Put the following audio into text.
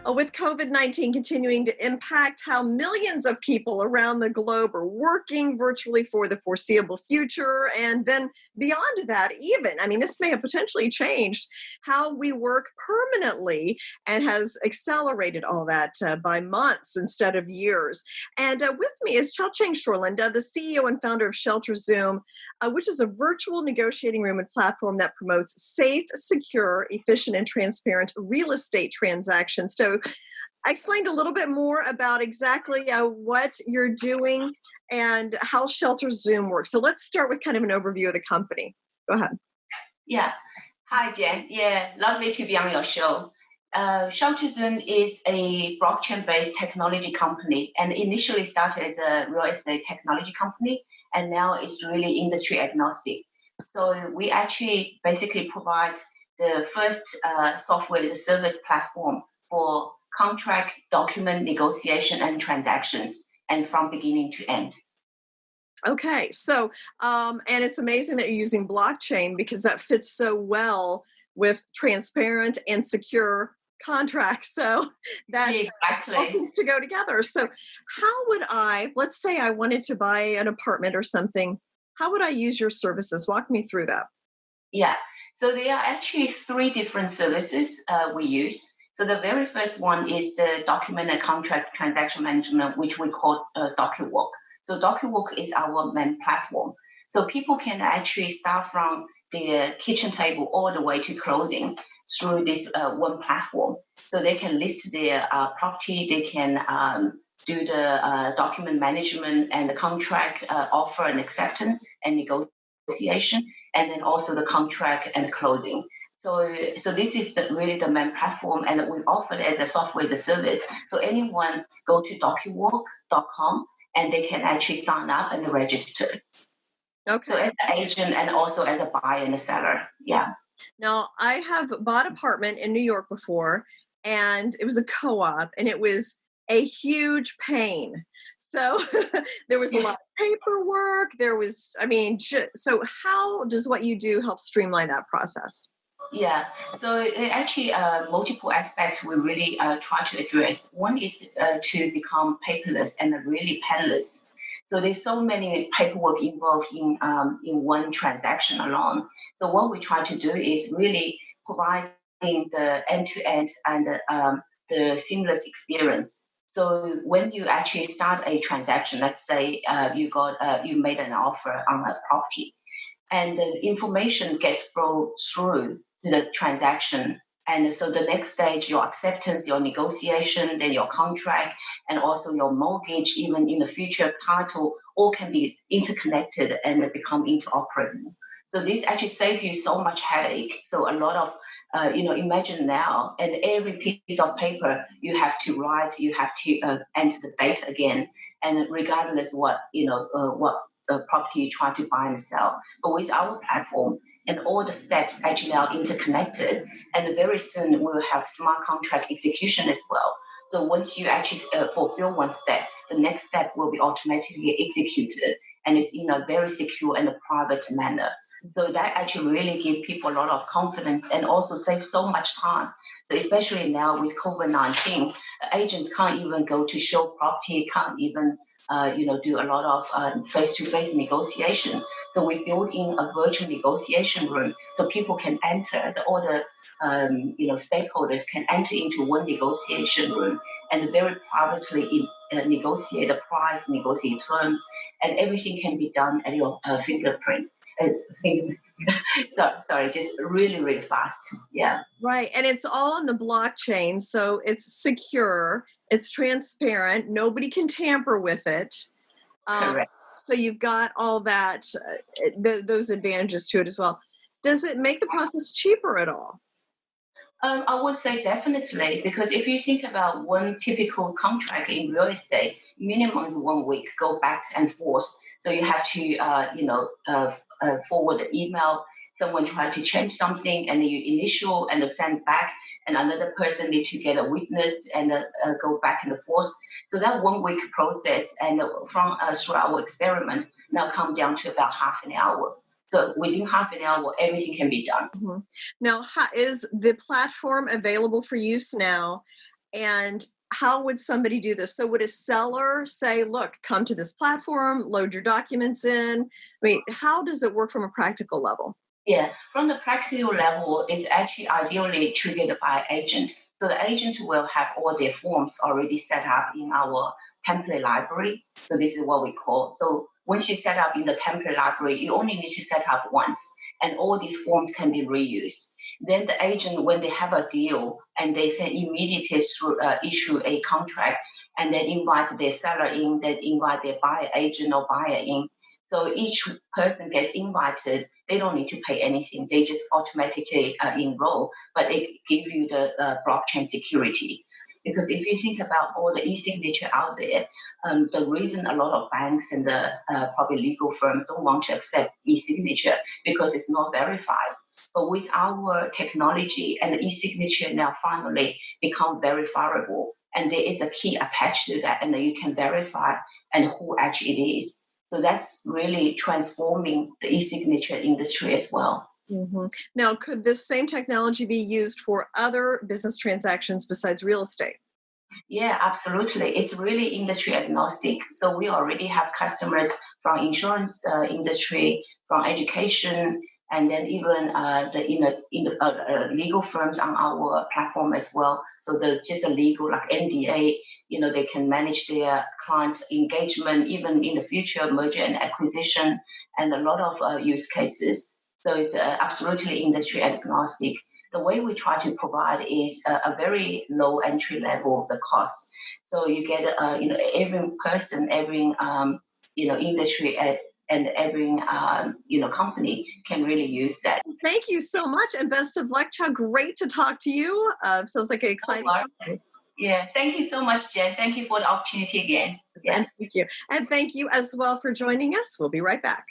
With COVID-19 continuing to impact how millions of people around the globe are working virtually for the foreseeable future, and then beyond that, even, I mean, this may have potentially changed how we work permanently and has accelerated all that by months instead of years. And with me is Chao Cheng-Shorland, the CEO and founder of ShelterZoom, which is a virtual negotiating room and platform that promotes safe, secure, efficient, and transparent real estate transactions. So I explained a little bit more about exactly what you're doing and how ShelterZoom works. So let's start with kind of an overview of the company. Go ahead. Yeah. Hi, Jen. Yeah, lovely to be on your show. ShelterZoom is a blockchain-based technology company and initially started as a real estate technology company, and now it's really industry-agnostic. So we actually basically provide the first software as a service platform for contract, document negotiation, and transactions, and from beginning to end. Okay, so and it's amazing that you're using blockchain because that fits so well with transparent and secure contracts. So that all seems to go together. So how would let's say I wanted to buy an apartment or something, how would I use your services? Walk me through that. Yeah, so there are actually three different services we use. So the very first one is the document and contract transaction management, which we call DocuWalk. So DocuWalk is our main platform. So people can actually start from the kitchen table all the way to closing through this one platform. So they can list their property, they can do the document management and the contract offer and acceptance and negotiation, and then also the contract and closing. So this is really the main platform, and we offer it as a software as a service. So anyone go to docuwalk.com and they can actually sign up and register. Okay. So as an agent and also as a buyer and a seller. Yeah. Now, I have bought an apartment in New York before, and it was a co-op, and it was a huge pain. So there was a lot of paperwork. There was, so how does what you do help streamline that process? Yeah, so actually multiple aspects we really try to address. One is to become paperless and really penless. So there's so many paperwork involved in one transaction alone. So what we try to do is really providing the end-to-end and the seamless experience. So when you actually start a transaction, let's say you made an offer on a property, and the information gets brought through the transaction. And so the next stage, your acceptance, your negotiation, then your contract, and also your mortgage, even in the future, title, all can be interconnected and become interoperable. So this actually saves you so much headache. So a lot of, imagine now, and every piece of paper you have to write, you have to enter the date again, and regardless what property you try to buy and sell. But with our platform, and all the steps actually are interconnected, and very soon we'll have smart contract execution as well. So once you actually fulfill one step, the next step will be automatically executed, and it's in a very secure and a private manner. So that actually really gives people a lot of confidence and also saves so much time. So especially now with COVID-19, agents can't even go to show property, can't even do a lot of face-to-face negotiation. So we build in a virtual negotiation room so people can enter, all the stakeholders can enter into one negotiation room and very privately negotiate the price, negotiate terms, and everything can be done at your fingerprint. Sorry, just really, really fast. Yeah. Right. And it's all on the blockchain. So it's secure, it's transparent, nobody can tamper with it. Correct. So you've got all that, those advantages to it as well. Does it make the process cheaper at all? I would say definitely, because if you think about one typical contract in real estate, minimum is 1 week, go back and forth. So you have to, forward the email, someone try to change something, and then you initial and send back, and another person need to get a witness and go back and forth. So that 1 week process, and from through our experiment, now come down to about half an hour. So within half an hour, everything can be done. Mm-hmm. Now, is the platform available for use now And how would somebody do this? So would a seller say, look, come to this platform, load your documents in? I mean, how does it work from a practical level? Yeah, from the practical level, it's actually ideally triggered by agent. So the agent will have all their forms already set up in our template library. So this is what we call. So once you set up in the template library, you only need to set up once, and all these forms can be reused. Then the agent, when they have a deal, and they can immediately issue a contract, and then invite their seller in, then invite their buyer agent or buyer in. So each person gets invited. They don't need to pay anything. They just automatically enroll, but it gives you the blockchain security. Because if you think about all the e-signature out there, the reason a lot of banks and the probably legal firms don't want to accept e-signature because it's not verified. But with our technology and the e-signature now finally become verifiable, and there is a key attached to that, and then you can verify and who actually it is. So that's really transforming the e-signature industry as well. Mm-hmm. Now, could this same technology be used for other business transactions besides real estate? Yeah, absolutely. It's really industry agnostic. So we already have customers from insurance industry, from education, and then even legal firms on our platform as well. So the just a legal like NDA, they can manage their client engagement, even in the future merger and acquisition, and a lot of use cases. So it's absolutely industry agnostic. The way we try to provide is a very low entry level the cost. So you get every person, every industry and every company can really use that. Thank you so much, and best of luck, Chao. Great to talk to you. Sounds like an exciting company. Yeah, thank you so much, Jen. Thank you for the opportunity again. Yeah. And thank you. And thank you as well for joining us. We'll be right back.